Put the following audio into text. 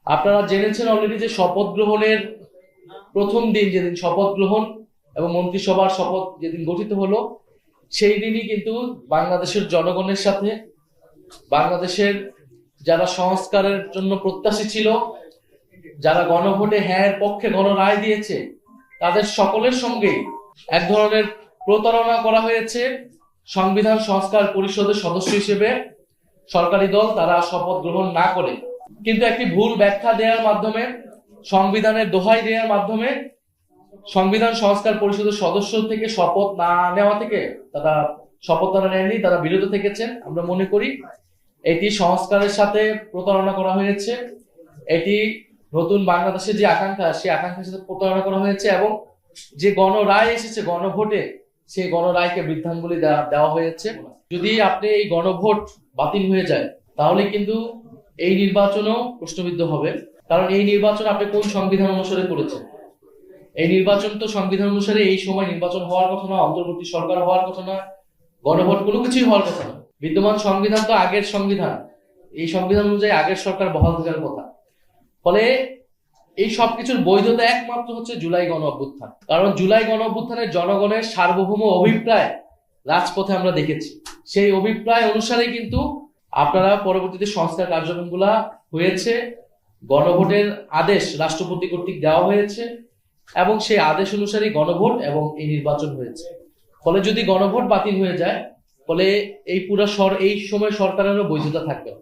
আপনারা জেনেছেন অলরেডি যে শপথ গ্রহণের প্রথম দিন, যেদিন শপথ গ্রহণ এবং মন্ত্রিসভার শপথ যেদিন গঠিত হলো, সেই দিনই কিন্তু বাংলাদেশের জনগণের সাথে, বাংলাদেশের যারা সংস্কারের জন্য প্রত্যাশী ছিল, যারা গণভোটে হ্যাঁ পক্ষে গণরায় দিয়েছে, তাদের সকলের সঙ্গেই এক ধরনের প্রতারণা করা হয়েছে। সংবিধান সংস্কার পরিষদের সদস্য হিসেবে সরকারি দল তারা শপথ গ্রহণ না করে কিন্তু একটি ভুল ব্যাখ্যা দেওয়ার মাধ্যমে, সংবিধানের দোহাই দেওয়ার মাধ্যমে সংবিধান সংস্কার পরিষদের সদস্য থেকে শপথ না নেওয়া থেকে তারা নেননি, তারা বিরত থেকেছেন। আমরা মনে করি এটি সংস্কারের সাথে প্রতারণা করা হয়েছে, এটি নতুন বাংলাদেশের যে আকাঙ্ক্ষা, সেই আকাঙ্ক্ষার সাথে প্রতারণা করা হয়েছে এবং যে গণরায় এসেছে গণভোটে, সেই গণরায়কে বৃদ্ধাঙ্গুলি দেওয়া হয়েছে। যদি আপনি এই গণভোট বাতিল হয়ে যায়, তাহলে কিন্তু এই নির্বাচনও প্রশ্নবিদ্ধ হবে। কারণ এই নির্বাচন আপনি কোন সংবিধান অনুসারে করেছেন? এই নির্বাচন তো সংবিধান অনুসারে এই সময় নির্বাচন হওয়ার কথা না, অন্তর্বর্তী সরকার হওয়ার কথা না, গণভোট কোনো কিছুই হওয়ার কথা না। বিদ্যমান সংবিধান তো আগের সংবিধান, এই সংবিধান অনুযায়ী আগের সরকার বহাল থাকার কথা। ফলে এই সবকিছুর বৈধতা একমাত্র হচ্ছে জুলাই গণ অভ্যুত্থান। কারণ জুলাই গণ অভ্যুত্থানের জনগণের সার্বভৌম অভিপ্রায় রাজপথে আমরা দেখেছি। সেই অভিপ্রায় অনুসারে কিন্তু আপনারা পরবর্তীতে সংস্কার কার্যক্রমগুলা হয়েছে, গণভোটের আদেশ রাষ্ট্রপতি কর্তৃক দেওয়া হয়েছে এবং সেই আদেশ অনুসারে গণভোট এবং এই নির্বাচন হয়েছে। ফলে যদি গণভোট বাতিল হয়ে যায়, ফলে এই পুরা এই সময় সরকারেরও বৈধতা থাকবে না।